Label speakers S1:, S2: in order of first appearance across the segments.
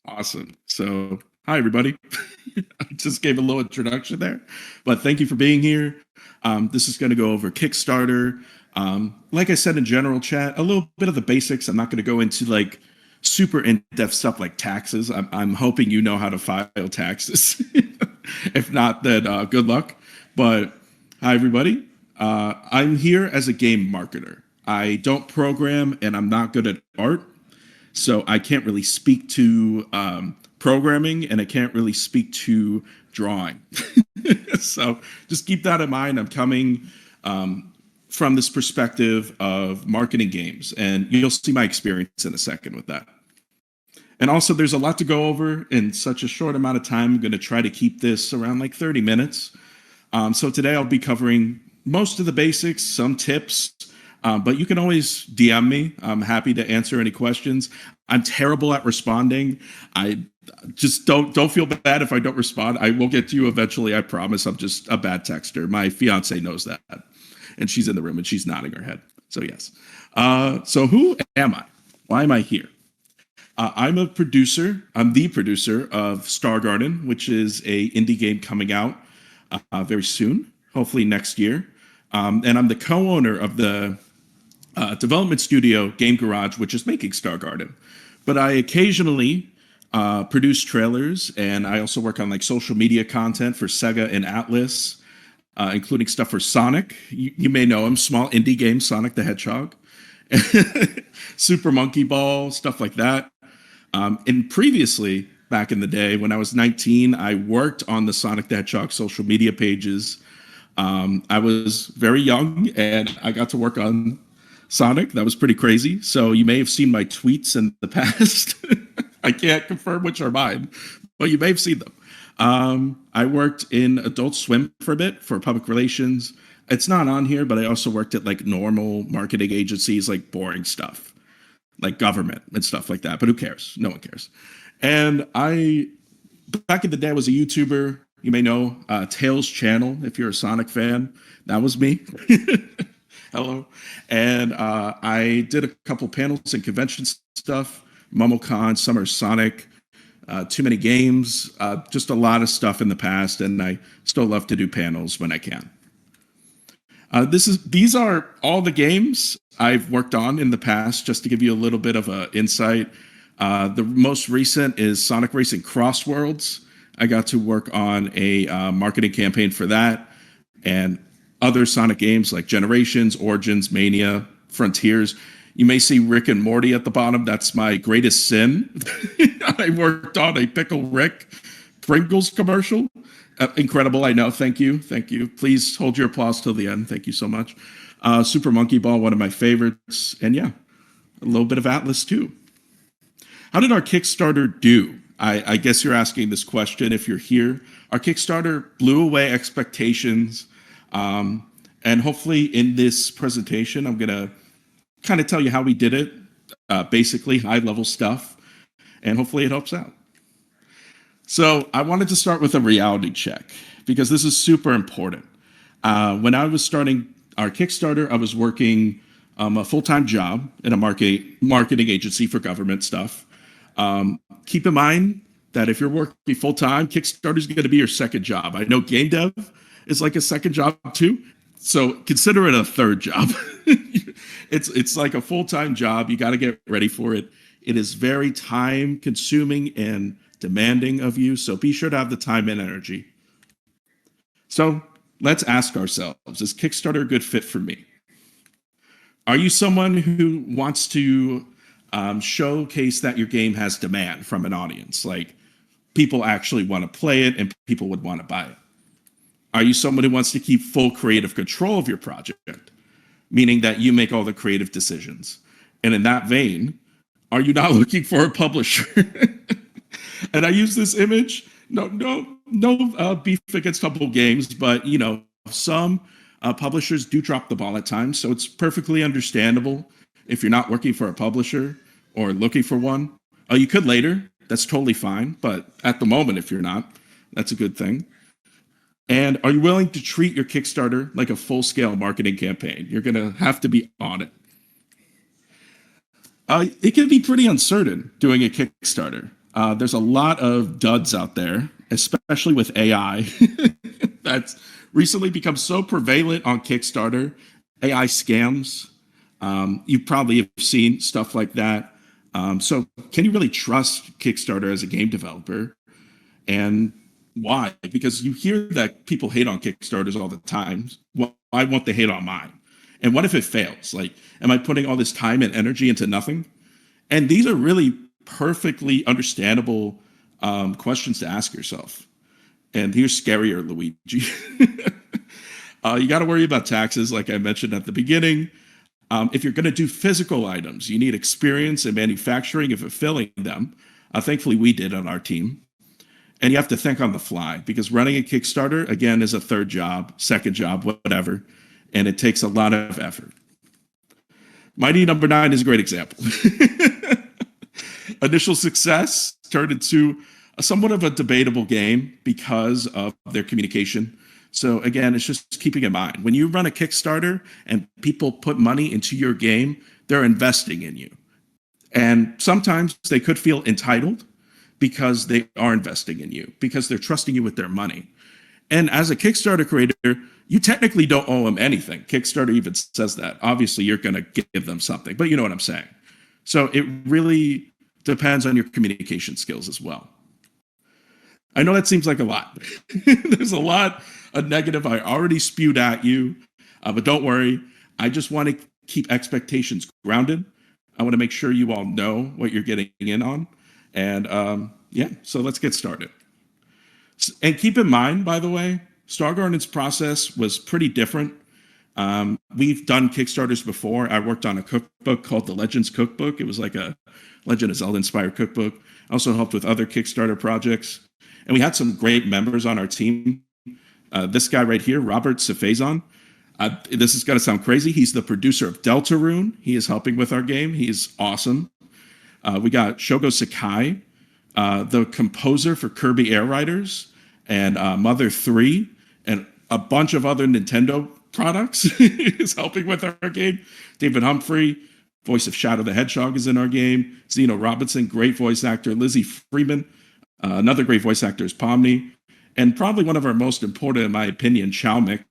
S1: Awesome. So, hi, everybody. I just gave a little introduction there, but thank you for being here. This is going to go over Kickstarter. Like I said in general chat, a little bit of the basics. I'm not going to go into like super in-depth stuff like taxes. I'm hoping you know how to file taxes. If not, then good luck. But hi, everybody. I'm here as a game marketer. I don't program and I'm not good at art. So I can't really speak to programming and I can't really speak to drawing. So just keep that in mind. I'm coming from this perspective of marketing games, and you'll see my experience in a second with that. And also, there's a lot to go over in such a short amount of time. I'm going to try to keep this around like 30 minutes. So today I'll be covering most of the basics, some tips, but you can always DM me. I'm happy to answer any questions. I'm terrible at responding. I just don't feel bad if I don't respond. I will get to you eventually. I promise. I'm just a bad texter. My fiance knows that, and she's in the room and she's nodding her head. So yes. So who am I? Why am I here? I'm a producer. I'm the producer of Star Garden, which is a indie game coming out very soon, hopefully next year. And I'm the co-owner of the development studio Game Garage, which is making Star Garden. But I occasionally produce trailers, and I also work on like social media content for Sega and Atlas, including stuff for Sonic. You may know him, small indie game, Sonic the Hedgehog, Super Monkey Ball, stuff like that. And previously, back in the day when I was 19, I worked on the Sonic the Hedgehog social media pages. I was very young and I got to work on Sonic. That was pretty crazy. So you may have seen my tweets in the past. I can't confirm which are mine, but you may have seen them. I worked in Adult Swim for a bit for public relations. It's not on here, but I also worked at like normal marketing agencies, like boring stuff, like government and stuff like that. But who cares? No one cares. And back in the day, I was a YouTuber. You may know Tails Channel if you're a Sonic fan. That was me. Hello. And I did a couple panels and convention stuff, MomoCon, Summer Sonic, Too Many Games, just a lot of stuff in the past. And I still love to do panels when I can. These are all the games I've worked on in the past, just to give you a little bit of an insight. The most recent is Sonic Racing Cross Worlds. I got to work on a marketing campaign for that, and other Sonic games like Generations, Origins, Mania, Frontiers. You may see Rick and Morty at the bottom. That's my greatest sin. I worked on a Pickle Rick Pringles commercial. Incredible, I know. Thank you. Thank you. Please hold your applause till the end. Thank you so much. Super Monkey Ball, one of my favorites. And yeah, a little bit of Atlas too. How did our Kickstarter do? I guess you're asking this question if you're here. Our Kickstarter blew away expectations. And hopefully in this presentation, I'm going to kind of tell you how we did it, basically high level stuff, and hopefully it helps out. So I wanted to start with a reality check because this is super important. When I was starting our Kickstarter, I was working a full-time job in a marketing agency for government stuff. Keep in mind that if you're working full-time, Kickstarter is going to be your second job. I know GameDev is like a second job too. So consider it a third job. It's like a full-time job. You got to get ready for it. It is very time consuming and demanding of you. So be sure to have the time and energy. So let's ask ourselves, is Kickstarter a good fit for me? Are you someone who wants to showcase that your game has demand from an audience? Like people actually want to play it and people would want to buy it. Are you someone who wants to keep full creative control of your project, meaning that you make all the creative decisions? And in that vein, are you not looking for a publisher? And I use this image. No beef against Humble Games, but you know some publishers do drop the ball at times, so it's perfectly understandable if you're not working for a publisher or looking for one. You could later. That's totally fine. But at the moment, if you're not, that's a good thing. And are you willing to treat your Kickstarter like a full-scale marketing campaign? You're going to have to be on it. It can be pretty uncertain doing a Kickstarter. There's a lot of duds out there, especially with AI, that's recently become so prevalent on Kickstarter. AI scams. You probably have seen stuff like that. So, can you really trust Kickstarter as a game developer? And why? Because you hear that people hate on Kickstarters all the time. Why won't they hate on mine? And what if it fails? Like, am I putting all this time and energy into nothing? And these are really perfectly understandable questions to ask yourself. And here's scarier, Luigi. You got to worry about taxes, like I mentioned at the beginning. If you're going to do physical items, you need experience in manufacturing and fulfilling them. Thankfully, we did on our team. And you have to think on the fly because running a Kickstarter, again, is a third job, second job, whatever. And it takes a lot of effort. Mighty Number Nine is a great example. Initial success turned into somewhat of a debatable game because of their communication. So again, it's just keeping in mind when you run a Kickstarter and people put money into your game, they're investing in you. And sometimes they could feel entitled because they are investing in you, because they're trusting you with their money. And as a Kickstarter creator, you technically don't owe them anything. Kickstarter even says that. Obviously, you're going to give them something, but you know what I'm saying. So it really depends on your communication skills as well. I know that seems like a lot. There's a lot of negative I already spewed at you, but don't worry. I just want to keep expectations grounded. I want to make sure you all know what you're getting in on. And yeah, so let's get started. And keep in mind, by the way, Star Garden's process was pretty different. We've done Kickstarters before. I worked on a cookbook called The Legends Cookbook. It was like a Legend of Zelda inspired cookbook. I also helped with other Kickstarter projects. And we had some great members on our team. This guy right here, Robert Safazon. This is going to sound crazy. He's the producer of Deltarune. He is helping with our game. He is awesome. We got Shogo Sakai, the composer for Kirby Air Riders and Mother 3, and a bunch of other Nintendo products is helping with our game. David Humphrey, voice of Shadow the Hedgehog, is in our game. Zeno Robinson, great voice actor. Lizzie Freeman, another great voice actor, is Pomni. And probably one of our most important, in my opinion, Chalmix.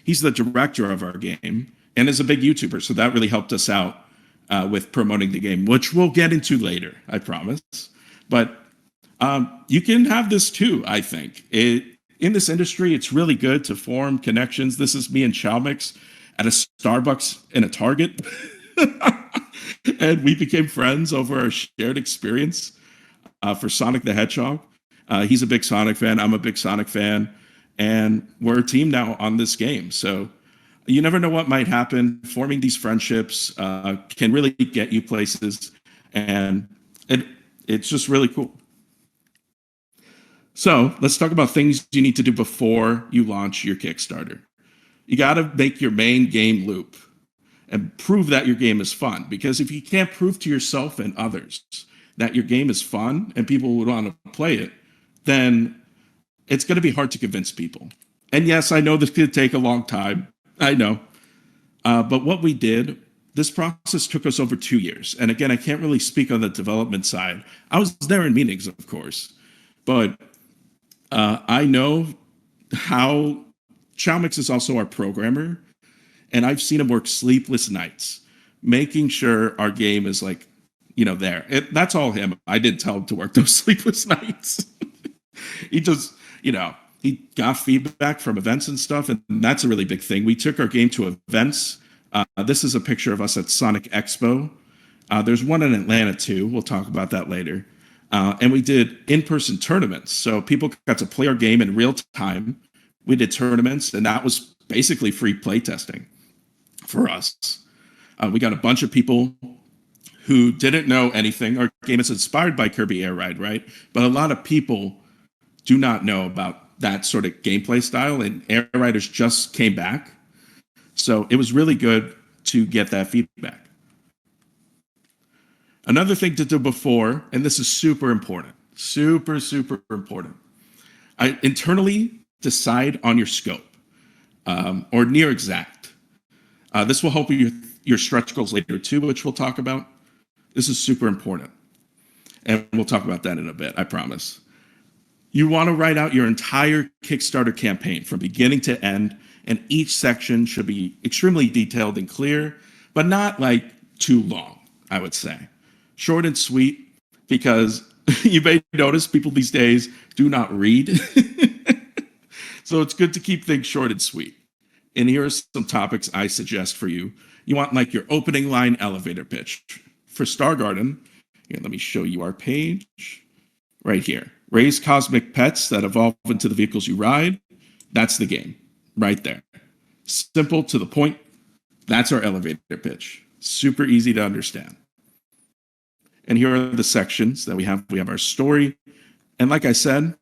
S1: He's the director of our game and is a big YouTuber. So that really helped us out with promoting the game, which we'll get into later, I promise. But you can have this too, I think. In this industry, it's really good to form connections. This is me and Chalmix at a Starbucks and a Target. And we became friends over our shared experience for Sonic the Hedgehog. He's a big Sonic fan. I'm a big Sonic fan. And we're a team now on this game. So you never know what might happen. Forming these friendships can really get you places. And it's just really cool. So let's talk about things you need to do before you launch your Kickstarter. You got to make your main game loop and prove that your game is fun. Because if you can't prove to yourself and others that your game is fun and people would want to play it, then it's going to be hard to convince people. And yes, I know this could take a long time. I know. But what we did, this process took us over 2 years. And again, I can't really speak on the development side. I was there in meetings, of course. But I know how Chalmix is also our programmer. And I've seen him work sleepless nights, making sure our game is like, there. That's all him. I didn't tell him to work those sleepless nights. He just, he got feedback from events and stuff. And that's a really big thing. We took our game to events. This is a picture of us at Sonic Expo. There's one in Atlanta too. We'll talk about that later. And we did in-person tournaments. So people got to play our game in real time. We did tournaments, and that was basically free playtesting for us. We got a bunch of people who didn't know anything. Our game is inspired by Kirby Air Ride, right? But a lot of people do not know about that sort of gameplay style, and Air Riders just came back. So it was really good to get that feedback. Another thing to do before, and this is super important, super, super important. Internally decide on your scope or near exact. This will help your stretch goals later too, which we'll talk about. This is super important. And we'll talk about that in a bit, I promise. You want to write out your entire Kickstarter campaign from beginning to end, and each section should be extremely detailed and clear, but not like too long, I would say. Short and sweet, because you may notice people these days do not read. So it's good to keep things short and sweet. And here are some topics I suggest for you. You want like your opening line elevator pitch. For Star Garden, here, let me show you our page right here. Raise cosmic pets that evolve into the vehicles you ride. That's the game right there. Simple to the point. That's our elevator pitch. Super easy to understand. And here are the sections that we have. We have our story. And like I said,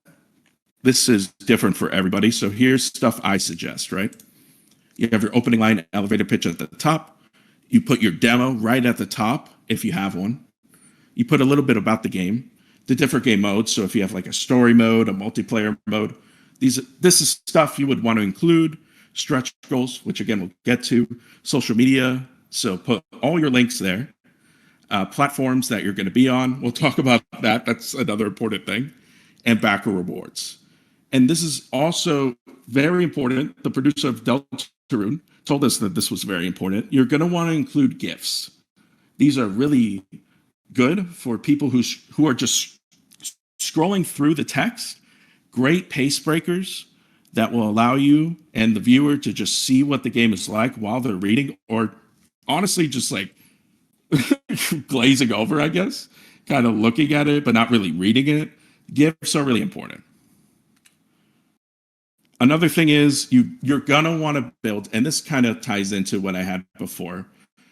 S1: this is different for everybody. So here's stuff I suggest, right? You have your opening line elevator pitch at the top. You put your demo right at the top if you have one. You put a little bit about the game, the different game modes. So if you have like a story mode, a multiplayer mode, this is stuff you would want to include. Stretch goals, which again we'll get to. Social media. So put all your links there. Platforms that you're going to be on. We'll talk about that. That's another important thing. And backer rewards. And this is also very important. The producer of Deltarune told us that this was very important. You're going to want to include GIFs. These are really good for people who are just scrolling through the text. Great pace breakers that will allow you and the viewer to just see what the game is like while they're reading, or honestly just like glazing over, I guess, kind of looking at it, but not really reading it. GIFs are really important. Another thing is you're going to want to build, and this kind of ties into what I had before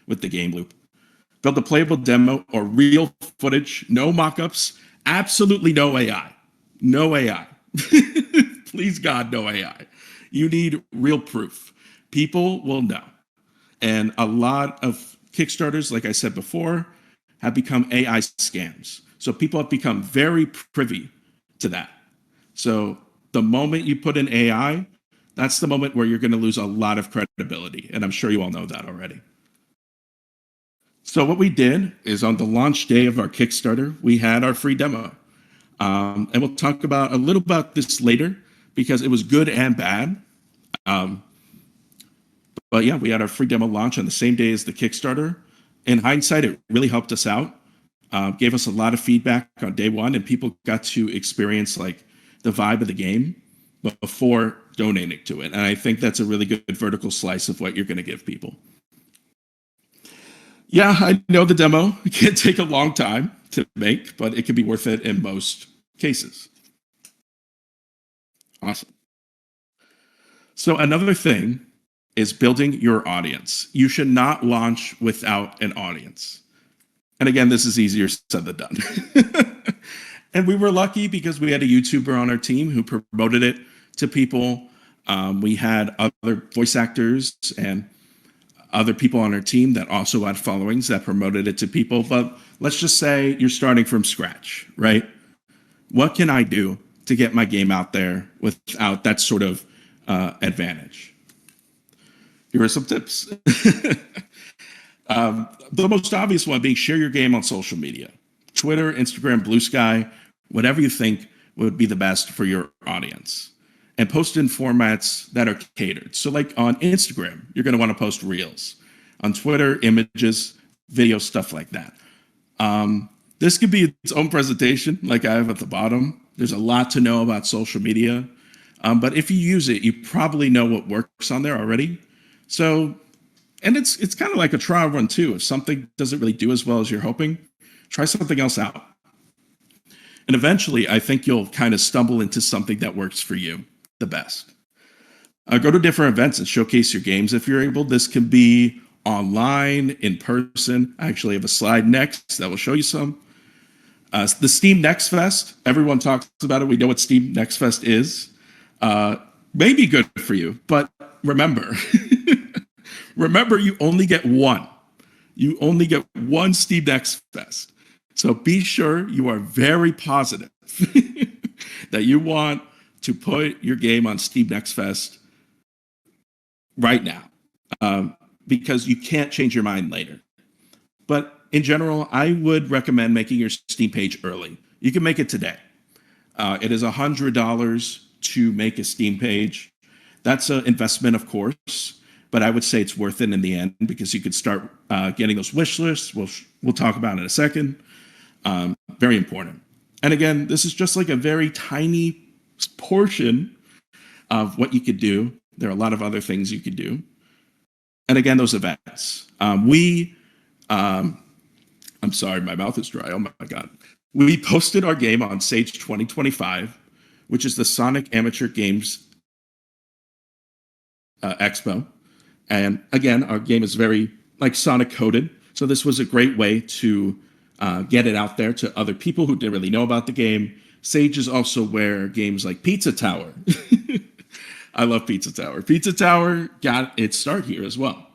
S1: with the game loop. Build a playable demo or real footage, no mock-ups, absolutely no AI. No AI. Please, God, no AI. You need real proof. People will know. And a lot of Kickstarters, like I said before, have become AI scams. So people have become very privy to that. So the moment you put in AI, that's the moment where you're going to lose a lot of credibility. And I'm sure you all know that already. So what we did is on the launch day of our Kickstarter, we had our free demo. And we'll talk about a little about this later because it was good and bad. But yeah, we had our free demo launch on the same day as the Kickstarter. In hindsight, it really helped us out. Gave us a lot of feedback on day one, and people got to experience like the vibe of the game before donating to it. And I think that's a really good vertical slice of what you're going to give people. Yeah, I know the demo can take a long time to make, but it can be worth it in most cases. Awesome. So another thing is building your audience. You should not launch without an audience. And again, this is easier said than done. And we were lucky because we had a YouTuber on our team who promoted it to people. We had other voice actors and other people on our team that also had followings that promoted it to people. But let's just say you're starting from scratch, right? What can I do to get my game out there without that sort of advantage? Here are some tips. The most obvious one being share your game on social media. Twitter, Instagram, Blue Sky, whatever you think would be the best for your audience. And post in formats that are catered. So like on Instagram, you're going to want to post reels. On Twitter, images, video, stuff like that. This could be its own presentation like I have at the bottom. There's a lot to know about social media. But if you use it, you probably know what works on there already. So, and it's kind of like a trial run too. If something doesn't really do as well as you're hoping, try something else out. And eventually, I think you'll kind of stumble into something that works for you the best. Go to different events and showcase your games if you're able. This can be online, in person. I actually have a slide next that will show you some. The Steam Next Fest, everyone talks about it. We know what Steam Next Fest is. May be good for you, but remember, remember you only get one. You only get one Steam Next Fest. So be sure you are very positive that you want to put your game on Steam Next Fest right now, because you can't change your mind later. But in general, I would recommend making your Steam page early. You can make it today. It is $100 to make a Steam page. That's an investment, of course, but I would say it's worth it in the end because you could start getting those wish lists. We'll talk about it in a second. Very important. And again, this is just like a very tiny portion of what you could do. There are a lot of other things you could do. And again, those events. I'm sorry, my mouth is dry. Oh my God. We posted our game on Sage 2025, which is the Sonic Amateur Games Expo. And again, our game is very like Sonic coded. So this was a great way to get it out there to other people who didn't really know about the game. Sage is also where games like Pizza Tower. I love Pizza Tower. Pizza Tower got its start here as well.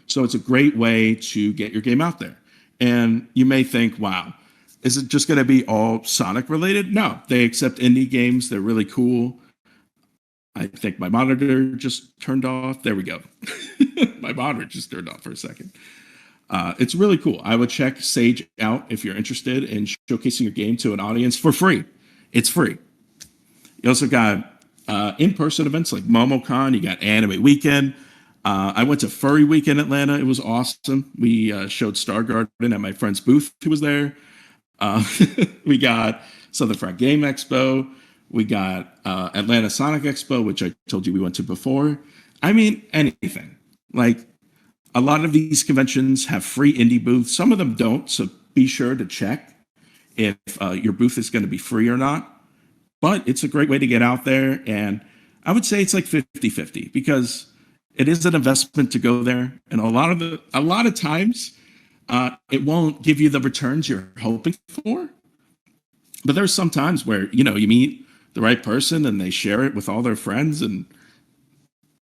S1: So it's a great way to get your game out there. And you may think, wow, is it just going to be all Sonic related? No, they accept indie games. They're really cool. I think my monitor just turned off. There we go. My monitor just turned off for a second. It's really cool. I would check Sage out if you're interested in showcasing your game to an audience for free. It's free. You also got in-person events like MomoCon. You got Anime Weekend. I went to Furry Week in Atlanta. It was awesome. We showed Star Garden at my friend's booth who was there. We got Southern Fried Game Expo. We got Atlanta Sonic Expo, which I told you we went to before. I mean, anything. Like, a lot of these conventions have free indie booths. Some of them don't, so be sure to check if your booth is going to be free or not. But it's a great way to get out there, and I would say it's like 50-50 because it is an investment to go there, and a lot of times it won't give you the returns you're hoping for. But there's some times where you meet the right person and they share it with all their friends, and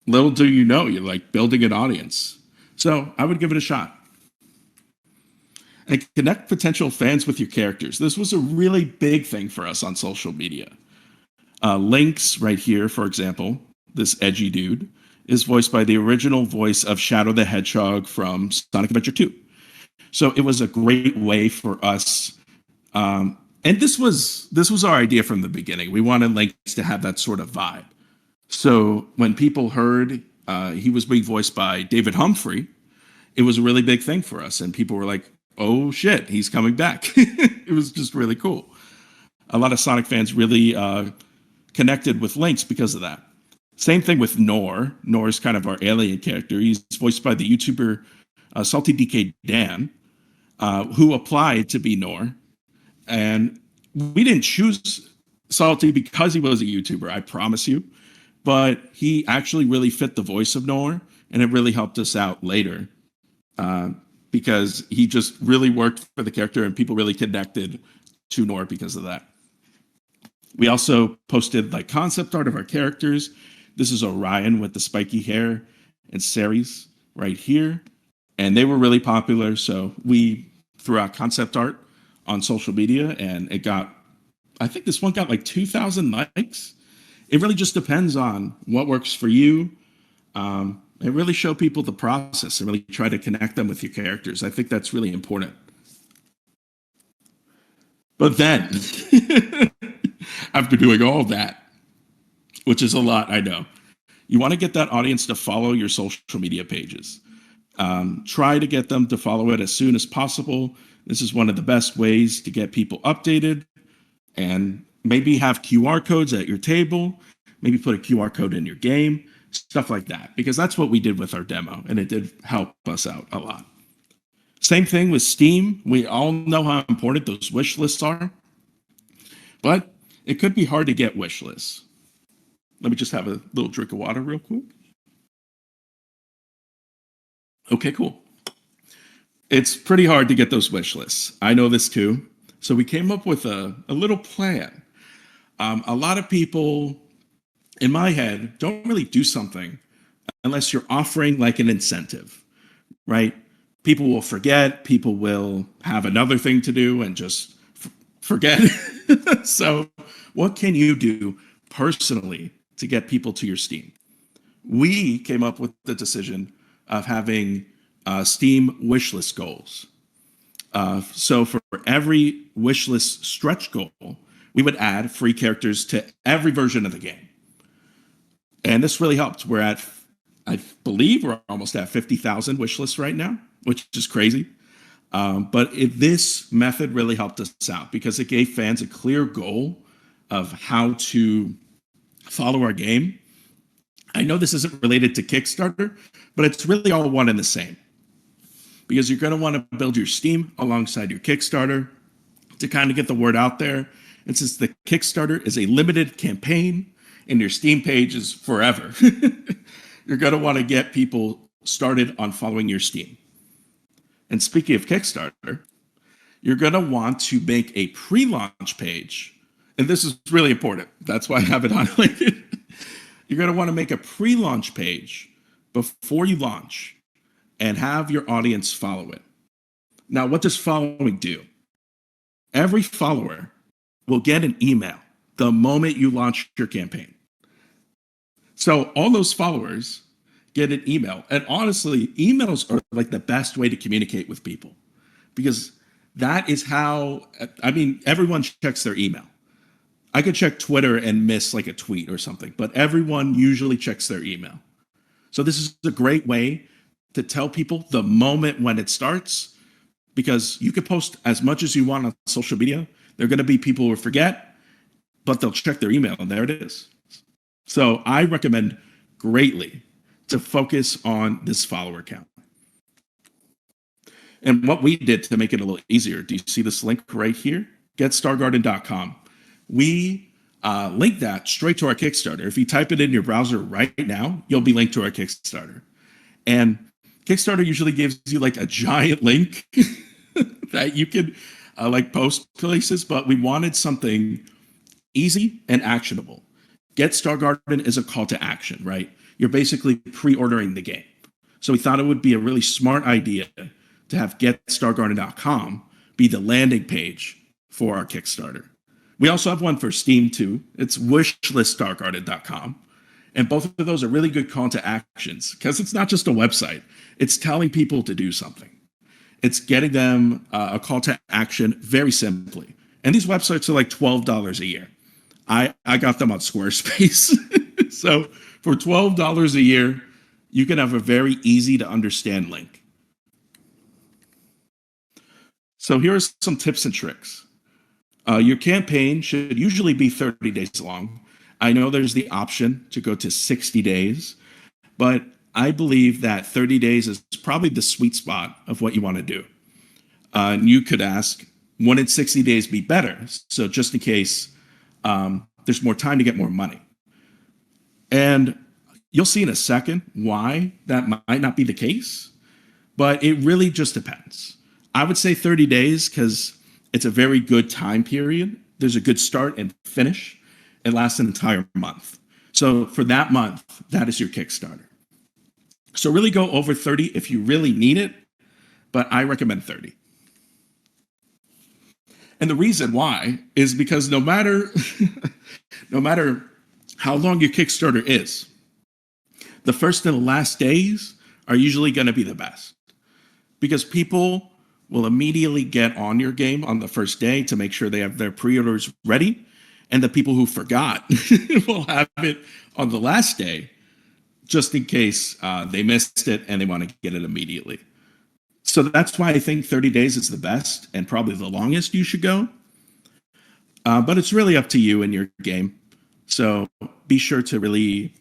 S1: little do you know, you're like building an audience. So I would give it a shot. And connect potential fans with your characters. This was a really big thing for us on social media. Lynx right here, for example, this edgy dude, is voiced by the original voice of Shadow the Hedgehog from Sonic Adventure 2. So it was a great way for us. And this was our idea from the beginning. We wanted Lynx to have that sort of vibe. So when people heard he was being voiced by David Humphrey, it was a really big thing for us. And people were like, oh shit, he's coming back. It was just really cool. A lot of Sonic fans really connected with Lynx because of that. Same thing with Nor. Nor is kind of our alien character. He's voiced by the YouTuber Salty DK Dan, who applied to be Nor. And we didn't choose Salty because he was a YouTuber, I promise you. But he actually really fit the voice of Nor, and it really helped us out later because he just really worked for the character, and people really connected to Nor because of that. We also posted like concept art of our characters. This is Orion with the spiky hair and Ceres right here. And they were really popular. So we threw out concept art on social media, and I think this one got like 2,000 likes. It really just depends on what works for you. And really show people the process and really try to connect them with your characters. I think that's really important. But then, after doing all that, which is a lot, I know, you want to get that audience to follow your social media pages. Try to get them to follow it as soon as possible. This is one of the best ways to get people updated, and maybe have QR codes at your table, maybe put a QR code in your game, stuff like that, because that's what we did with our demo, and it did help us out a lot. Same thing with Steam. We all know how important those wish lists are, but it could be hard to get wish lists. Let me just have a little drink of water real quick. Okay, cool. It's pretty hard to get those wish lists. I know this too. So we came up with a little plan. A lot of people, in my head, don't really do something unless you're offering like an incentive, right? People will forget. People will have another thing to do and just forget. So what can you do personally to get people to your Steam? We came up with the decision of having Steam wishlist goals. So for every wishlist stretch goal, we would add free characters to every version of the game. And this really helped. I believe we're almost at 50,000 wish lists right now, which is crazy. But this method really helped us out because it gave fans a clear goal of how to follow our game. I know this isn't related to Kickstarter, but it's really all one and the same. Because you're going to want to build your Steam alongside your Kickstarter to kind of get the word out there. And since the Kickstarter is a limited campaign and your Steam page is forever, you're going to want to get people started on following your Steam. And speaking of Kickstarter, you're going to want to make a pre-launch page. And this is really important. That's why I have it highlighted. You're going to want to make a pre-launch page before you launch and have your audience follow it. Now, what does following do? Every follower will get an email the moment you launch your campaign. So all those followers get an email. And honestly, emails are like the best way to communicate with people because that is how, everyone checks their email. I could check Twitter and miss like a tweet or something, but everyone usually checks their email. So this is a great way to tell people the moment when it starts, because you could post as much as you want on social media. There are going to be people who forget, but they'll check their email and there it is. So I recommend greatly to focus on this follower count. And what we did to make it a little easier, do you see this link right here? GetStarGarden.com. We link that straight to our Kickstarter. If you type it in your browser right now, you'll be linked to our Kickstarter. And Kickstarter usually gives you like a giant link that you can like post places, but we wanted something easy and actionable. Get Star Garden is a call to action, right? You're basically pre-ordering the game. So we thought it would be a really smart idea to have GetStarGarden.com be the landing page for our Kickstarter. We also have one for Steam too. It's WishListStarGarden.com. And both of those are really good call to actions because it's not just a website. It's telling people to do something. It's getting them a call to action very simply. And these websites are like $12 a year. I got them on Squarespace. So for $12 a year, you can have a very easy to understand link. So here are some tips and tricks. Your campaign should usually be 30 days long. I know there's the option to go to 60 days, but I believe that 30 days is probably the sweet spot of what you want to do. And you could ask, wouldn't 60 days be better? So just in case there's more time to get more money. And you'll see in a second why that might not be the case, but it really just depends. I would say 30 days because it's a very good time period. There's a good start and finish. It lasts an entire month. So for that month, that is your Kickstarter. So really go over 30 if you really need it, but I recommend 30. And the reason why is because no matter how long your Kickstarter is, the first and the last days are usually going to be the best because people will immediately get on your game on the first day to make sure they have their pre-orders ready. And the people who forgot will have it on the last day just in case they missed it and they want to get it immediately. So that's why I think 30 days is the best and probably the longest you should go. But it's really up to you and your game. So be sure to really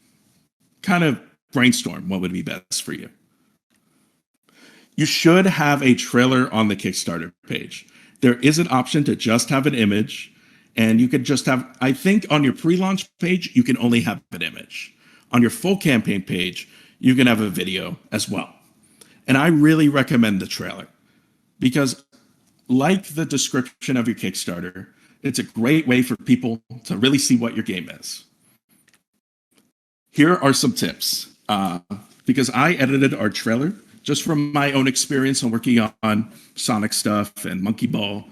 S1: kind of brainstorm what would be best for you. You should have a trailer on the Kickstarter page. There is an option to just have an image, and you could just have, I think on your pre-launch page, you can only have an image. On your full campaign page, you can have a video as well. And I really recommend the trailer because like the description of your Kickstarter, it's a great way for people to really see what your game is. Here are some tips because I edited our trailer just from my own experience on working on Sonic stuff and Monkey Ball.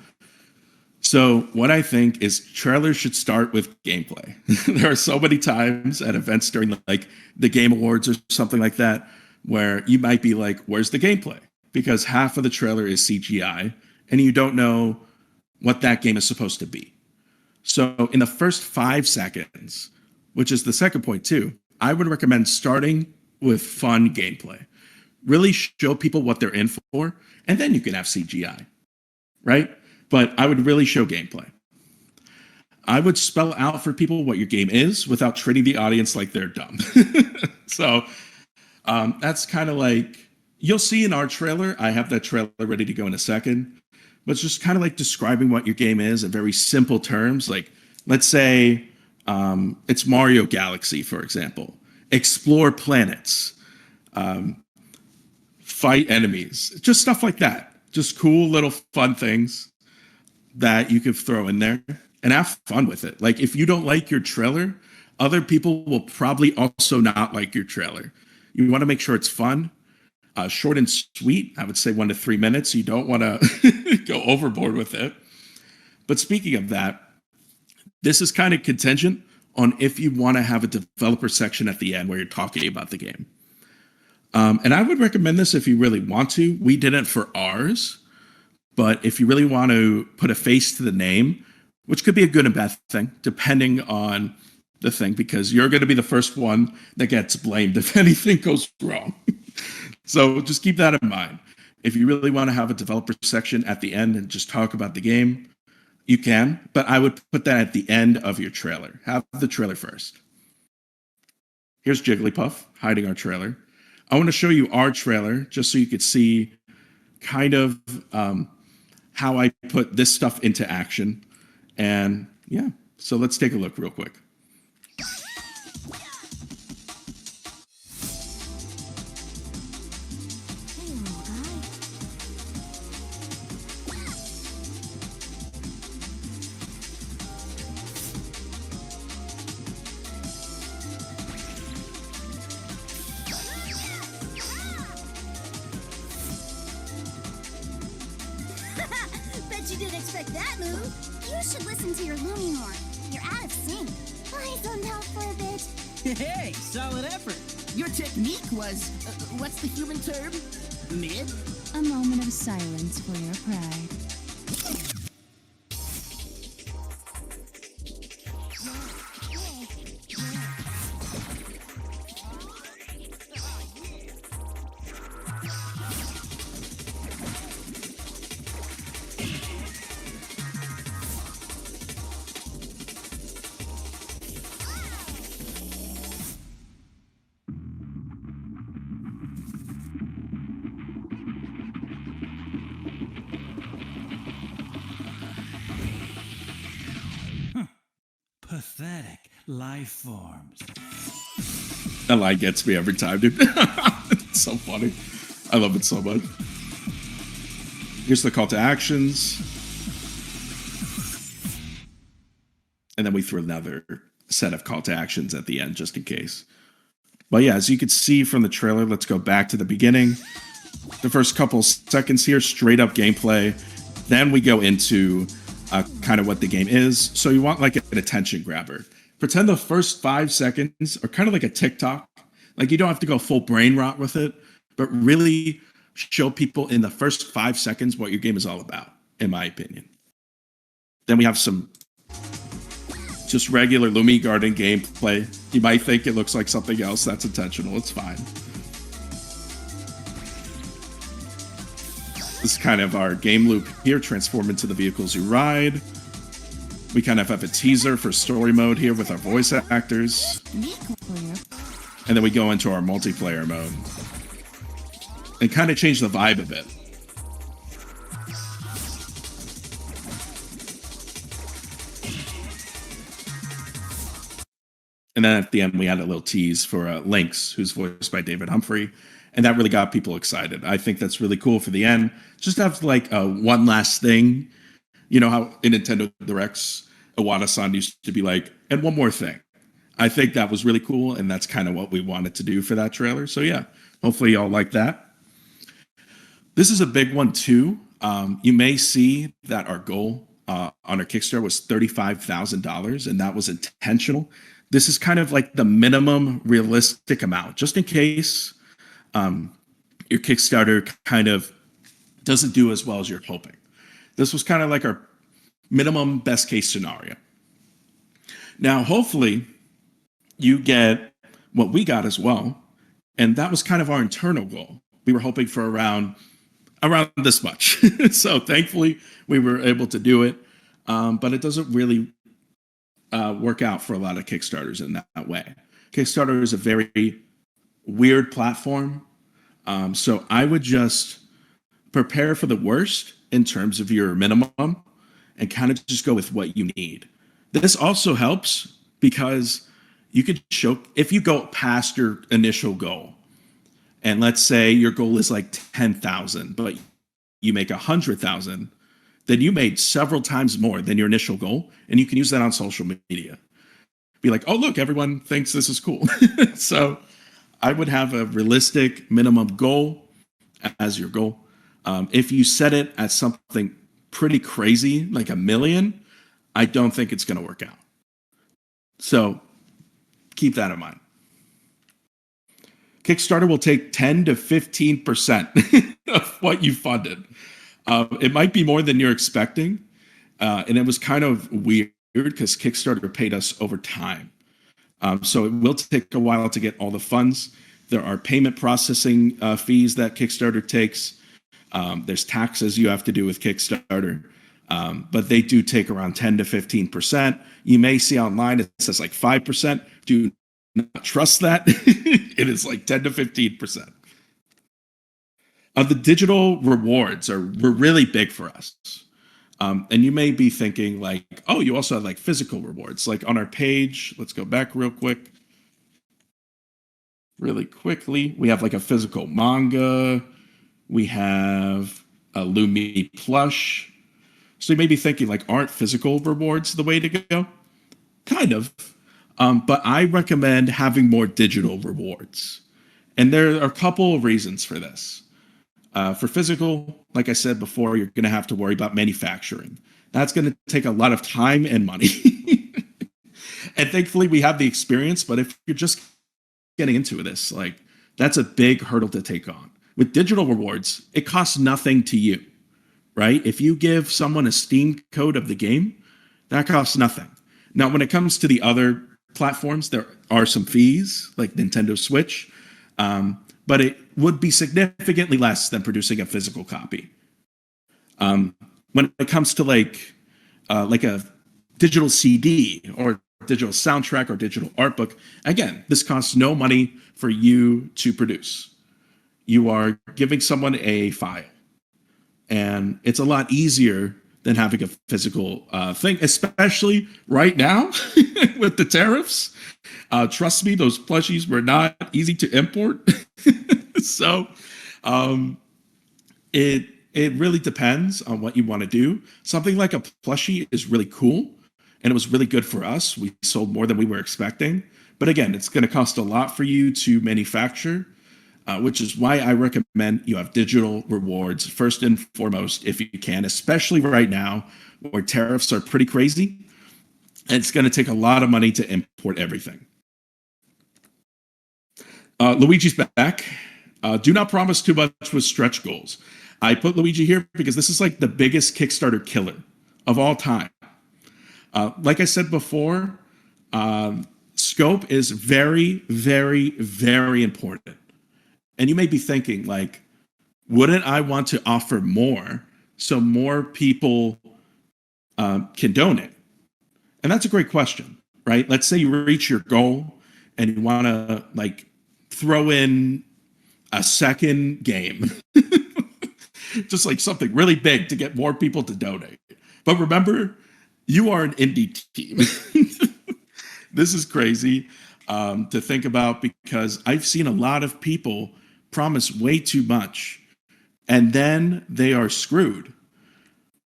S1: So what I think is trailers should start with gameplay. There are so many times at events during like the Game Awards or something like that, where you might be like, where's the gameplay? Because half of the trailer is CGI and you don't know what that game is supposed to be. So in the first 5 seconds, which is the second point too, I would recommend starting with fun gameplay. Really show people what they're in for, and then you can have CGI, right? But I would really show gameplay. I would spell out for people what your game is without treating the audience like they're dumb. So that's kind of like, you'll see in our trailer, I have that trailer ready to go in a second, but it's just kind of like describing what your game is in very simple terms. Like, let's say it's Mario Galaxy, for example. Explore planets, fight enemies, just stuff like that. Just cool little fun things that you could throw in there and have fun with it. Like, if you don't like your trailer, other people will probably also not like your trailer. You want to make sure it's fun, short and sweet. I would say 1 to 3 minutes. You don't want to go overboard with it. But speaking of that, this is kind of contingent on if you want to have a developer section at the end where you're talking about the game. And I would recommend this if you really want to. We didn't for ours, but if you really want to put a face to the name, which could be a good and bad thing, depending on the thing, because you're going to be the first one that gets blamed if anything goes wrong. So just keep that in mind. If you really want to have a developer section at the end and just talk about the game, you can, but I would put that at the end of your trailer. Have the trailer first. Here's Jigglypuff hiding our trailer. I want to show you our trailer just so you could see kind of how I put this stuff into action. And yeah, so let's take a look real quick.
S2: Bet you didn't expect that move. You should listen to your Lumi more. You're out of sync. I zoned out for a bit.
S3: Hey, solid effort. Your technique was, what's the human term? Mid?
S4: A moment of silence for your pride.
S5: Pathetic life forms.
S1: That line gets me every time, dude. It's so funny. I love it so much. Here's the call to actions. And then we throw another set of call to actions at the end, just in case. But yeah, as you can see from the trailer, let's go back to the beginning. The first couple seconds here, straight up gameplay. Then we go into kind of what the game is. So you want like an attention grabber. Pretend the first 5 seconds are kind of like a TikTok. Like, you don't have to go full brain rot with it, but really show people in the first 5 seconds what your game is all about, in my opinion. Then we have some just regular Lumi Garden gameplay. You might think it looks like something else. That's intentional. It's fine. This is kind of our game loop here. Transform into the vehicles you ride. We kind of have a teaser for story mode here with our voice actors. And then we go into our multiplayer mode. And kind of change the vibe a bit. And then at the end, we had a little tease for Lynx, who's voiced by David Humphrey. And that really got people excited. I think that's really cool for the end. Just have like one last thing. You know how in Nintendo Directs, Iwata-san used to be like, and one more thing. I think that was really cool. And that's kind of what we wanted to do for that trailer. So yeah, hopefully y'all like that. This is a big one too. You may see that our goal on our Kickstarter was $35,000, and that was intentional. This is kind of like the minimum realistic amount, just in case your Kickstarter kind of doesn't do as well as you're hoping. This was kind of like our minimum best case scenario. Now, hopefully, you get what we got as well. And that was kind of our internal goal. We were hoping for around this much. So thankfully, we were able to do it. But it doesn't really work out for a lot of Kickstarters in that way. Kickstarter is a very weird platform. So I would just prepare for the worst in terms of your minimum and kind of just go with what you need. This also helps because you could show if you go past your initial goal, and let's say your goal is like 10,000, but you make 100,000, then you made several times more than your initial goal, and you can use that on social media. Be like, oh look, everyone thinks this is cool. So I would have a realistic minimum goal as your goal. If you set it at something pretty crazy, like 1 million, I don't think it's going to work out. So keep that in mind. Kickstarter will take 10 to 15% of what you funded. It might be more than you're expecting. And it was kind of weird because Kickstarter paid us over time. So it will take a while to get all the funds. There are payment processing fees that Kickstarter takes. There's taxes you have to do with Kickstarter. But they do take around 10 to 15%. You may see online it says like 5%. Do not trust that. It is like 10 to 15%. The digital rewards were really big for us. And you may be thinking like, oh, you also have like physical rewards. Like on our page, let's go back real quickly. We have like a physical manga. We have a Lumi plush. So you may be thinking like, aren't physical rewards the way to go? Kind of. But I recommend having more digital rewards. And there are a couple of reasons for this. For physical, like I said before, you're going to have to worry about manufacturing. That's going to take a lot of time and money. And thankfully, we have the experience. But if you're just getting into this, like that's a big hurdle to take on. With digital rewards, it costs nothing to you, right? If you give someone a Steam code of the game, that costs nothing. Now, when it comes to the other platforms, there are some fees, like Nintendo Switch. But it would be significantly less than producing a physical copy. When it comes to like a digital CD or digital soundtrack or digital art book, again, this costs no money for you to produce. You are giving someone a file, and it's a lot easier than having a physical thing, especially right now with the tariffs. Trust me, those plushies were not easy to import. So it really depends on what you want to do. Something like a plushie is really cool, and it was really good for us. We sold more than we were expecting. But again, it's going to cost a lot for you to manufacture, which is why I recommend you have digital rewards first and foremost if you can, especially right now where tariffs are pretty crazy. And it's going to take a lot of money to import everything. Luigi's back. Do not promise too much with stretch goals. I put Luigi here because this is like the biggest Kickstarter killer of all time. Like I said before, scope is very, very, very important. And you may be thinking like, wouldn't I want to offer more so more people can donate? And that's a great question, right? Let's say you reach your goal and you want to like throw in a second game, just like something really big to get more people to donate. But remember, you are an indie team. This is crazy to think about because I've seen a lot of people promise way too much and then they are screwed.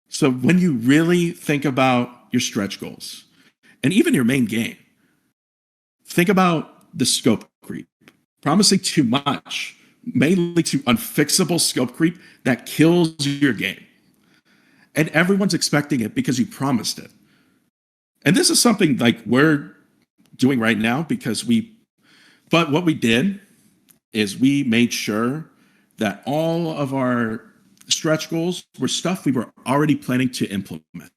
S1: So when you really think about your stretch goals and even your main game, think about the scope creep. Promising too much may lead to unfixable scope creep that kills your game. And everyone's expecting it because you promised it. And this is something like we're doing right now but what we did is we made sure that all of our Stretch goals were stuff we were already planning to implement.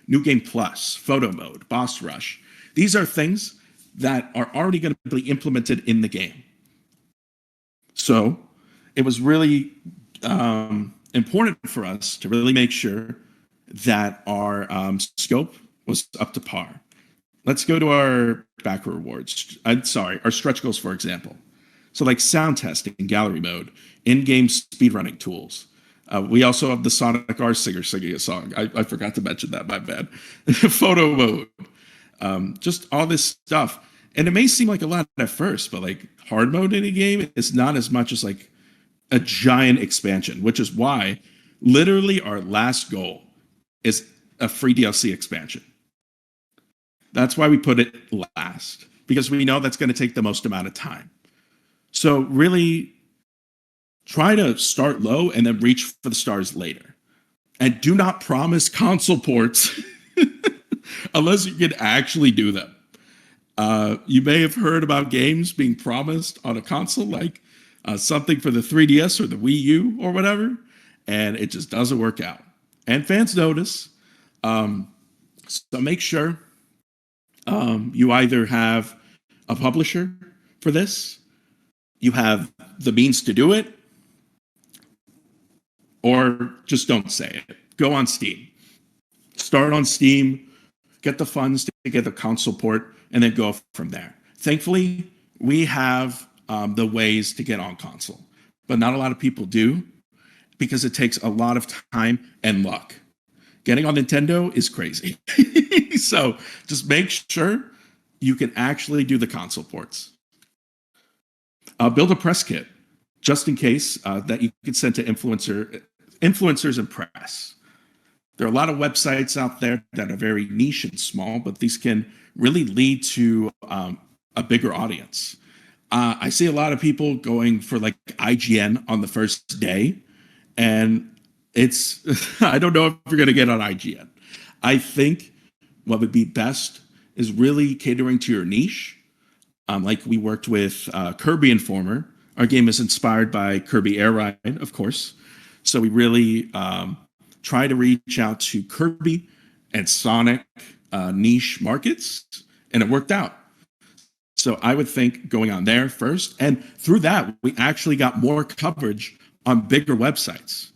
S1: New Game Plus, Photo Mode, Boss Rush. These are things that are already going to be implemented in the game. So it was really important for us to really make sure that our scope was up to par. Let's go to our backer rewards. Our stretch goals, for example. So like sound testing, gallery mode, in-game speedrunning tools. We also have the Sonic R singer singing a song. I forgot to mention that, my bad. Photo mode. Just all this stuff. And it may seem like a lot at first, but like hard mode in a game is not as much as like a giant expansion, which is why literally our last goal is a free DLC expansion. That's why we put it last, because we know that's going to take the most amount of time. So really try to start low and then reach for the stars later. And do not promise console ports unless you can actually do them. You may have heard about games being promised on a console, like something for the 3DS or the Wii U or whatever, and it just doesn't work out. And fans notice. So make sure you either have a publisher for this, you have the means to do it, or just don't say it. Go on Steam. Start on Steam, get the funds to get the console port, and then go from there. Thankfully, we have the ways to get on console, but not a lot of people do because it takes a lot of time and luck. Getting on Nintendo is crazy. So just make sure you can actually do the console ports. Build a press kit just in case that you can send to influencers and press. There are a lot of websites out there that are very niche and small, but these can really lead to a bigger audience. I see a lot of people going for like IGN on the first day, and it's, I don't know if you're going to get on IGN. I think what would be best is really catering to your niche. Like we worked with Kirby Informer. Our game is inspired by Kirby Air Ride, of course. So we really try to reach out to Kirby and Sonic niche markets, and it worked out. So I would think going on there first, and through that, we actually got more coverage on bigger websites.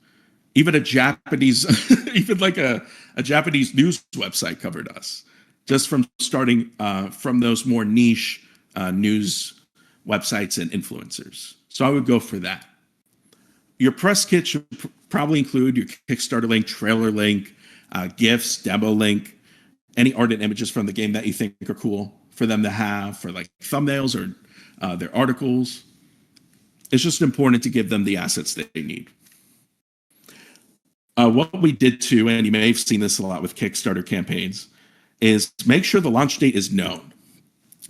S1: Even a Japanese, even like a Japanese news website covered us, just from starting from those more niche news websites and influencers. So I would go for that. Your press kit should probably include your Kickstarter link, trailer link, GIFs, demo link, any art and images from the game that you think are cool for them to have for like thumbnails or their articles. It's just important to give them the assets that they need. What we did too, and you may have seen this a lot with Kickstarter campaigns, is make sure the launch date is known.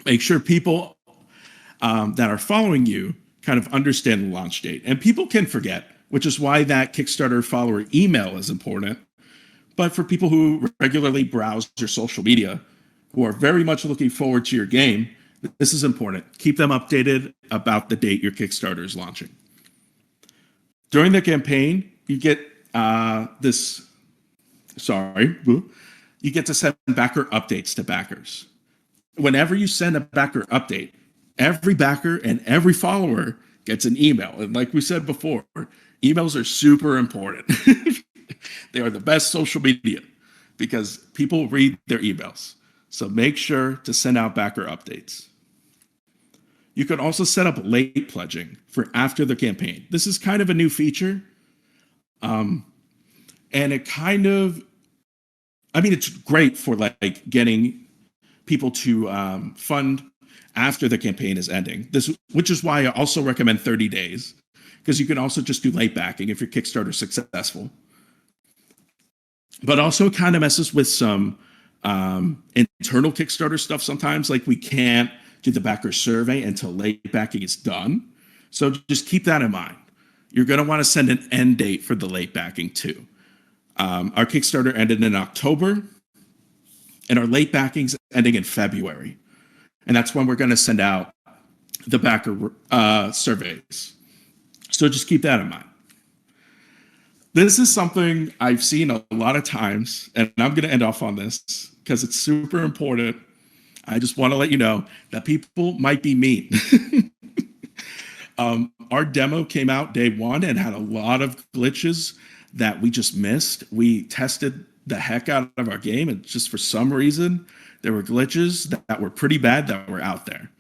S1: Make sure people that are following you kind of understand the launch date. And people can forget, which is why that Kickstarter follower email is important. But for people who regularly browse your social media, who are very much looking forward to your game, this is important. Keep them updated about the date your Kickstarter is launching. During the campaign, you get you get to send backer updates to backers. Whenever you send a backer update, every backer and every follower gets an email. And like we said before, emails are super important. They are the best social media because people read their emails. So make sure to send out backer updates. You can also set up late pledging for after the campaign. This is kind of a new feature. And it kind of, I mean, it's great for like getting people to fund after the campaign is ending. Which is why I also recommend 30 days, because you can also just do late backing if your Kickstarter is successful. But also kind of messes with some internal Kickstarter stuff sometimes, like we can't do the backer survey until late backing is done. So just keep that in mind. You're going to want to send an end date for the late backing too. Our Kickstarter ended in October, and our late backing's ending in February. And that's when we're going to send out the backer surveys. So just keep that in mind. this is something I've seen a lot of times, and I'm going to end off on this because it's super important. I just want to let you know that people might be mean. Our demo came out day one and had a lot of glitches that we just missed. We tested the heck out of our game, and just for some reason, there were glitches that were pretty bad that were out there.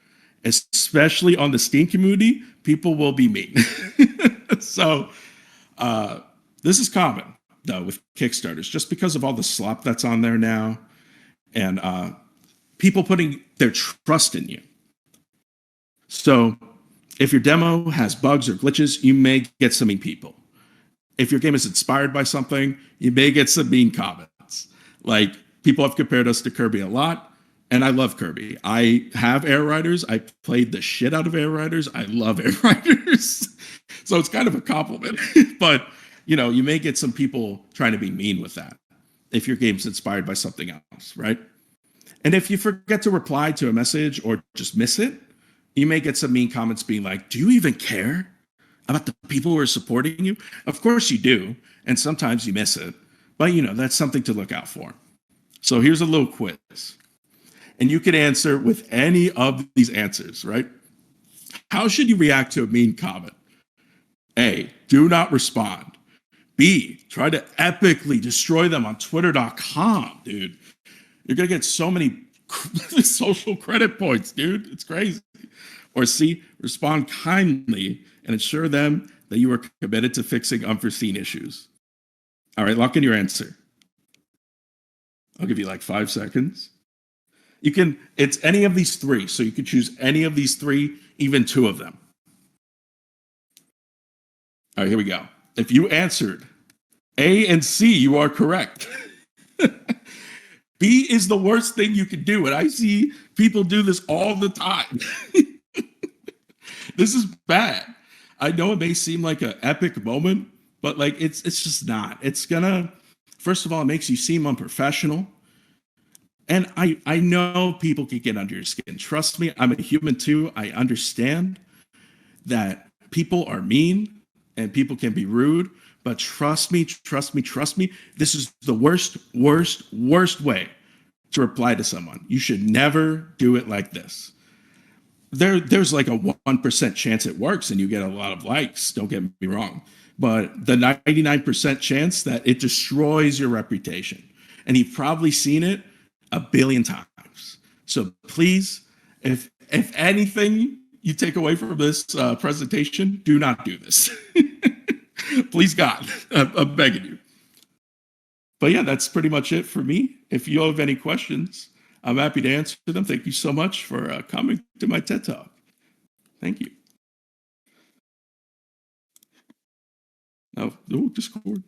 S1: Especially on the Steam community, people will be mean. So this is common, though, with Kickstarters, just because of all the slop that's on there now, and people putting their trust in you. So if your demo has bugs or glitches, you may get some mean people. If your game is inspired by something, you may get some mean comments. Like, people have compared us to Kirby a lot, and I love Kirby. I have Air Riders. I played the shit out of Air Riders. I love Air Riders. So it's kind of a compliment. But, you know, you may get some people trying to be mean with that if your game's inspired by something else, right? And if you forget to reply to a message or just miss it, you may get some mean comments being like, do you even care about the people who are supporting you? Of course you do. And sometimes you miss it. But, you know, that's something to look out for. So here's a little quiz. And you can answer with any of these answers, right? How should you react to a mean comment? A, do not respond. B, try to epically destroy them on twitter.com, dude. You're going to get so many social credit points, dude. It's crazy. Or C, respond kindly and assure them that you are committed to fixing unforeseen issues. All right, lock in your answer. I'll give you like 5 seconds. It's any of these three. So you can choose any of these three, even two of them. All right, here we go. If you answered A and C, you are correct. B is the worst thing you can do. And I see people do this all the time. This is bad. I know it may seem like an epic moment, but like it's just not. It's gonna, first of all, it makes you seem unprofessional. And I know people can get under your skin. Trust me, I'm a human too. I understand that people are mean and people can be rude, but trust me. This is the worst way to reply to someone. You should never do it like this. There's like a 1% chance it works and you get a lot of likes. Don't get me wrong. But the 99% chance that it destroys your reputation. And you've probably seen it a billion times. So please, if anything you take away from this presentation, do not do this. Please, God, I'm begging you. But yeah, that's pretty much it for me. If you have any questions, I'm happy to answer them. Thank you so much for coming to my TED Talk. Thank you. Oh, Discord.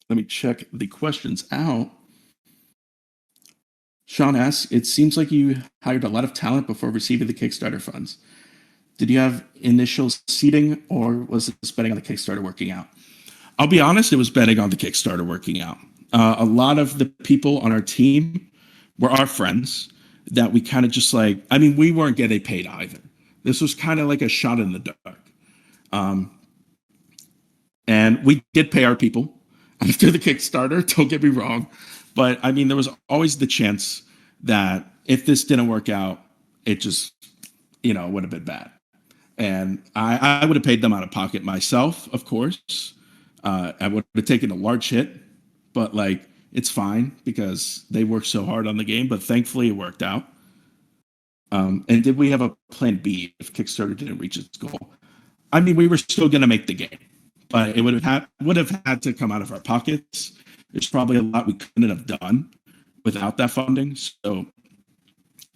S1: Let me check the questions out. Sean asks, it seems like you hired a lot of talent before receiving the Kickstarter funds. Did you have initial seeding or was this betting on the Kickstarter working out? I'll be honest, it was betting on the Kickstarter working out. A lot of the people on our team were our friends that we kind of just like, I mean, we weren't getting paid either. This was kind of like a shot in the dark. And we did pay our people after the Kickstarter, don't get me wrong. But I mean, there was always the chance that if this didn't work out, it just, would have been bad. And I would have paid them out of pocket myself, of course. I would have taken a large hit, but like, it's fine because they worked so hard on the game, but thankfully it worked out. And did we have a plan B if Kickstarter didn't reach its goal? I mean, we were still going to make the game, but it would have had to come out of our pockets. There's probably a lot we couldn't have done without that funding. So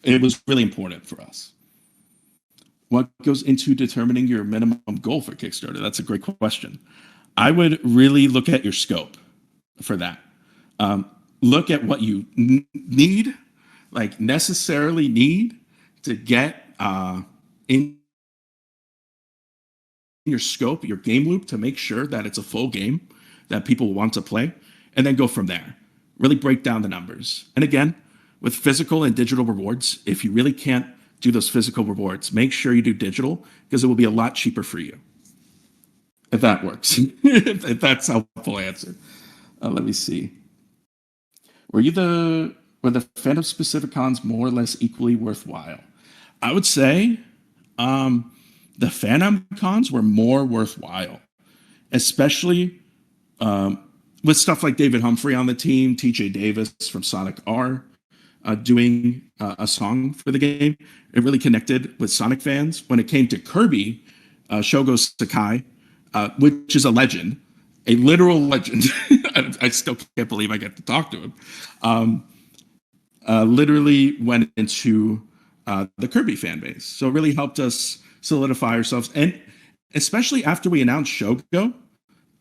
S1: it was really important for us. What goes into determining your minimum goal for Kickstarter? That's a great question. I would really look at your scope for that. Look at what you need, like necessarily need to get in your scope, your game loop, to make sure that it's a full game that people want to play, and then go from there. Really break down the numbers. And again, with physical and digital rewards, if you really can't do those physical rewards, make sure you do digital because it will be a lot cheaper for you. If that works, if that's a helpful answer. Let me see. Were the fandom specific cons more or less equally worthwhile? I would say the fandom cons were more worthwhile, especially with stuff like David Humphrey on the team, TJ Davis from Sonic R doing a song for the game. It really connected with Sonic fans. When it came to Kirby, Shogo Sakai, which is a legend, a literal legend. I still can't believe I get to talk to him. Literally went into the Kirby fan base. So it really helped us solidify ourselves. And especially after we announced Shogo,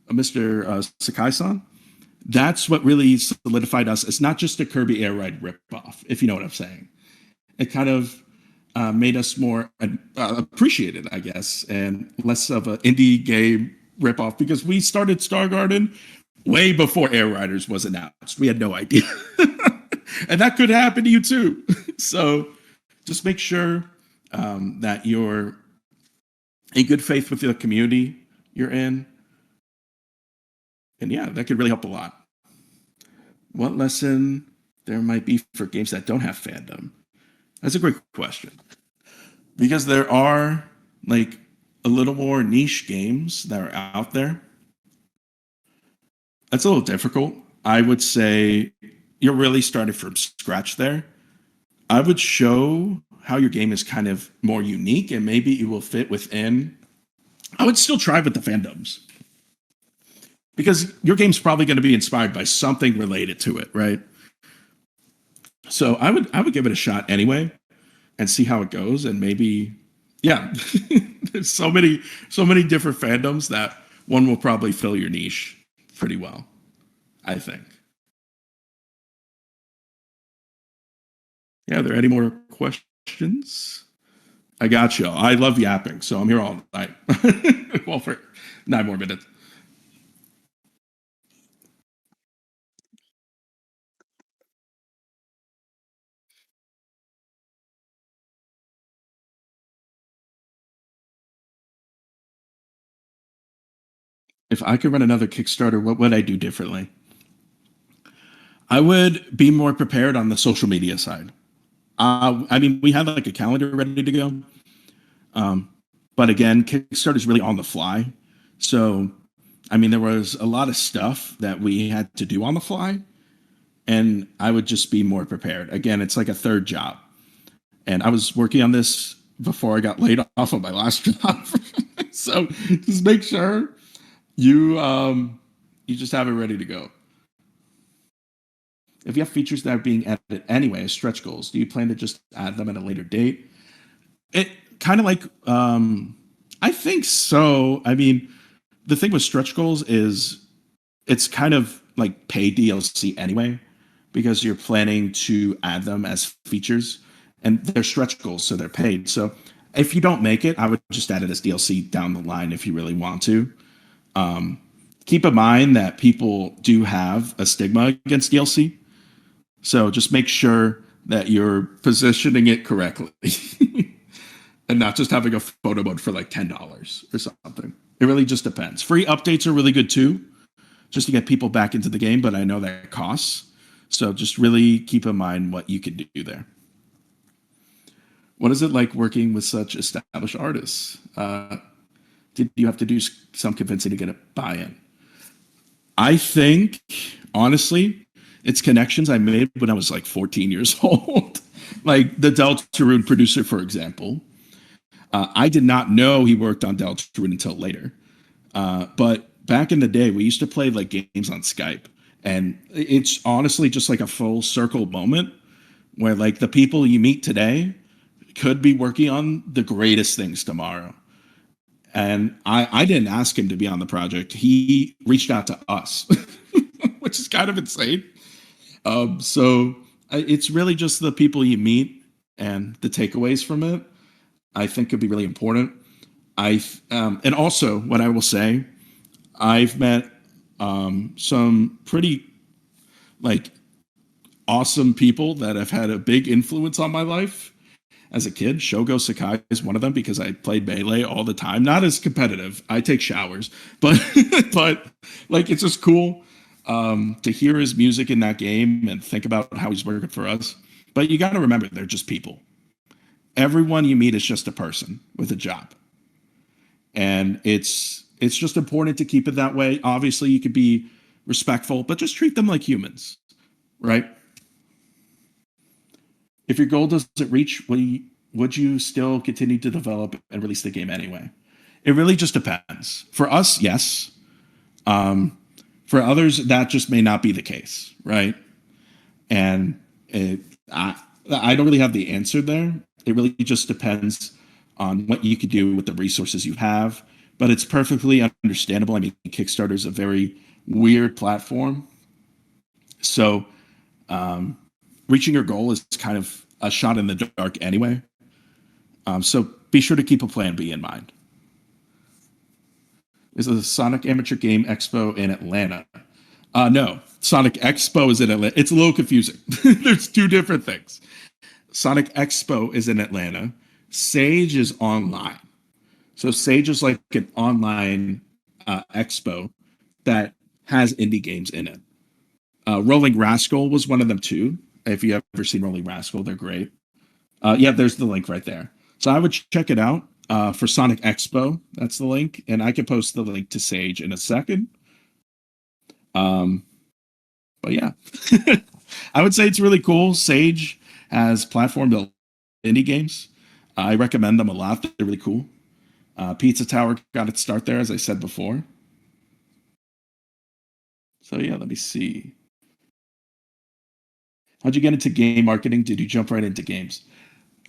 S1: Mr. Sakai-san, that's what really solidified us. It's not just a Kirby Air Ride ripoff, if you know what I'm saying. It kind of made us more appreciated, I guess, and less of an indie game ripoff because we started Star Garden way before Air Riders was announced. We had no idea. And that could happen to you too. So just make sure that you're in good faith with the community you're in. And yeah, that could really help a lot. What lesson there might be for games that don't have fandom? That's a great question. Because there are like a little more niche games that are out there. That's a little difficult. I would say you're really starting from scratch there. I would show how your game is kind of more unique and maybe it will fit within. I would still try with the fandoms. Because your game's probably going to be inspired by something related to it, right? So I would give it a shot anyway and see how it goes. And maybe, yeah, there's so many different fandoms that one will probably fill your niche pretty well, I think. Yeah, are there any more questions? I got you. I love yapping, so I'm here all night. Well, for 9 more minutes. If I could run another Kickstarter, what would I do differently? I would be more prepared on the social media side. I mean, we had like a calendar ready to go. But again, Kickstarter is really on the fly. So, I mean, there was a lot of stuff that we had to do on the fly. And I would just be more prepared. Again, it's like a third job. And I was working on this before I got laid off of my last job. So just make sure you just have it ready to go. If you have features that are being added anyway as stretch goals, do you plan to just add them at a later date? It kind of like I think so. I mean, the thing with stretch goals is it's kind of like pay DLC anyway, because you're planning to add them as features and they're stretch goals, so they're paid. So if you don't make it, I would just add it as DLC down the line if you really want to. Keep in mind that people do have a stigma against DLC. So just make sure that you're positioning it correctly and not just having a photo mode for like $10 or something. It really just depends. Free updates are really good too, just to get people back into the game, but I know that costs. So just really keep in mind what you can do there. What is it like working with such established artists? Did you have to do some convincing to get a buy-in? I think, honestly, it's connections I made when I was like 14 years old. Like the Deltarune producer, for example. I did not know he worked on Deltarune until later. But back in the day, we used to play like games on Skype. And it's honestly just like a full circle moment where like the people you meet today could be working on the greatest things tomorrow. And I didn't ask him to be on the project. He reached out to us, which is kind of insane. So it's really just the people you meet and the takeaways from it, I think could be really important. And also what I will say, I've met some pretty like awesome people that have had a big influence on my life. as a kid. Shogo Sakai is one of them because I played Melee all the time. Not as competitive. I take showers, but but like it's just cool to hear his music in that game and think about how he's working for us. But you got to remember, they're just people. Everyone you meet is just a person with a job, and it's just important to keep it that way. Obviously, you could be respectful, but just treat them like humans, right? If your goal doesn't reach, would you still continue to develop and release the game anyway? It really just depends. For us, yes. For others, that just may not be the case, right? And I don't really have the answer there. It really just depends on what you could do with the resources you have. But it's perfectly understandable. I mean, Kickstarter is a very weird platform. So reaching your goal is kind of a shot in the dark anyway. So be sure to keep a plan B in mind. Is the Sonic Amateur Game Expo in Atlanta? No, Sonic Expo is in Atlanta. It's a little confusing. There's two different things. Sonic Expo is in Atlanta. Sage is online. So Sage is like an online expo that has indie games in it. Rolling Rascal was one of them too. If you ever seen Rolling Rascal, they're great. Yeah, there's the link right there. So I would check it out for Sonic Expo. That's the link. And I can post the link to Sage in a second. But yeah, I would say it's really cool. Sage has platform built indie games. I recommend them a lot. They're really cool. Pizza Tower got its start there, as I said before. So yeah, let me see. How'd you get into game marketing? Did you jump right into games?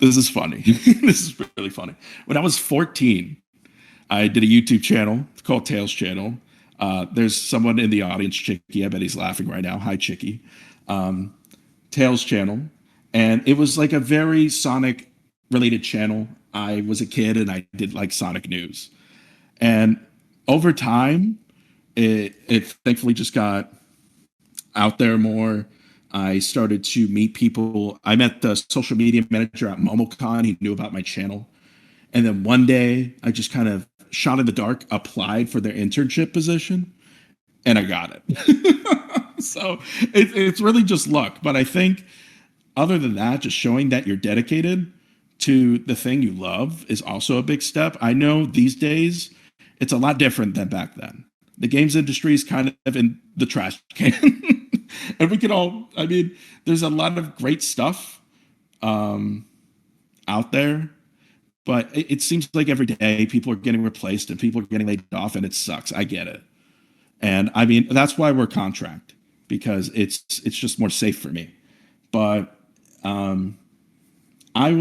S1: This is funny. This is really funny. When I was 14, I did a YouTube channel. It's called Tails Channel. There's someone in the audience, Chicky. I bet he's laughing right now. Hi, Chicky. Tails Channel. And it was like a very Sonic related channel. I was a kid and I did like Sonic news. And over time, it thankfully just got out there more. I started to meet people. I met the social media manager at MomoCon. He knew about my channel. And then one day I just kind of shot in the dark, applied for their internship position, and I got it. So it's really just luck. But I think other than that, just showing that you're dedicated to the thing you love is also a big step. I know these days it's a lot different than back then. The games industry is kind of in the trash can. And we can all, I mean, there's a lot of great stuff out there, but it seems like every day people are getting replaced and people are getting laid off, and it sucks. I get it. And I mean, that's why we're contract, because it's just more safe for me. But I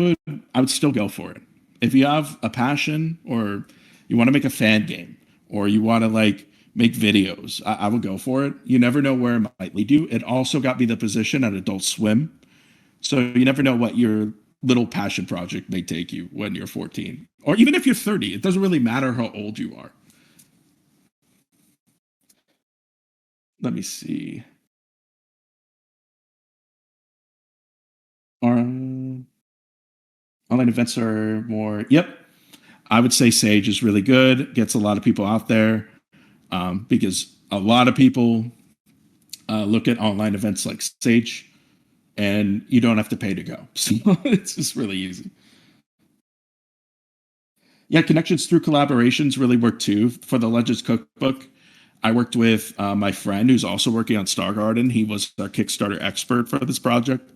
S1: would still go for it. If you have a passion or you want to make a fan game or you want to like make videos, I would go for it. You never know where it might lead you. It also got me the position at Adult Swim. So you never know what your little passion project may take you when you're 14. Or even if you're 30, it doesn't really matter how old you are. Let me see. Online events are more, yep. I would say Sage is really good, gets a lot of people out there because a lot of people look at online events like Sage and you don't have to pay to go. So it's just really easy. Yeah, connections through collaborations really work too. For the Legends Cookbook, I worked with my friend who's also working on Star Garden. He was our Kickstarter expert for this project.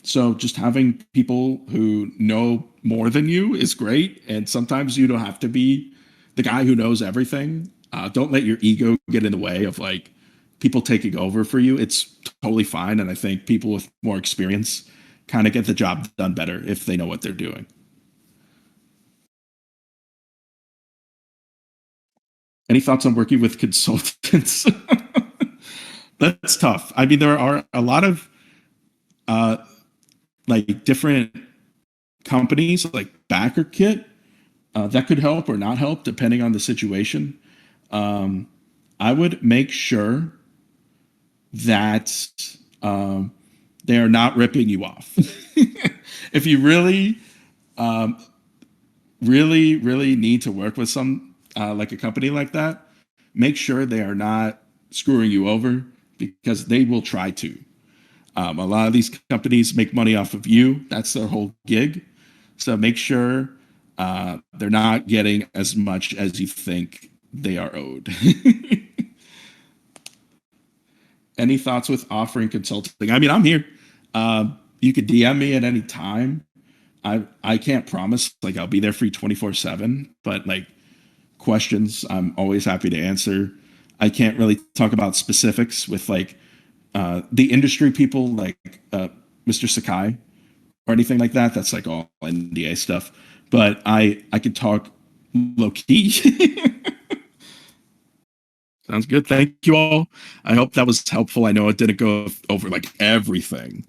S1: So just having people who know more than you is great. And sometimes you don't have to be the guy who knows everything. Don't let your ego get in the way of like people taking over for you. It's totally fine. And I think people with more experience kind of get the job done better if they know what they're doing. Any thoughts on working with consultants? That's tough. I mean, there are a lot of like different companies like BackerKit that could help or not help depending on the situation. I would make sure that they are not ripping you off. if you really, um, really need to work with some like a company like that, make sure they are not screwing you over because they will try to. A lot of these companies make money off of you. That's their whole gig. So make sure they're not getting as much as you think they are owed. Any thoughts with offering consulting? I mean, I'm here. You could DM me at any time. I can't promise like I'll be there for you 24/7, but like questions, I'm always happy to answer. I can't really talk about specifics with like the industry people like Mr. Sakai or anything like that. That's like all NDA stuff. But I could talk low key. Sounds good. Thank you all. I hope that was helpful. I know it didn't go over like everything,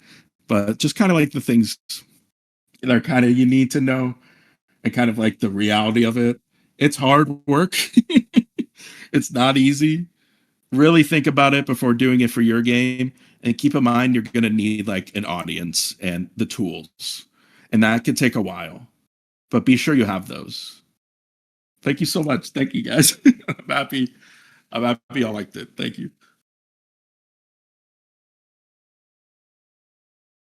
S1: but just kind of like the things that are kind of you need to know and kind of like the reality of it. It's hard work. It's not easy. Really think about it before doing it for your game and keep in mind you're going to need like an audience and the tools. And that can take a while. But be sure you have those. Thank you so much. Thank you guys. I'm happy y'all liked it. Thank you.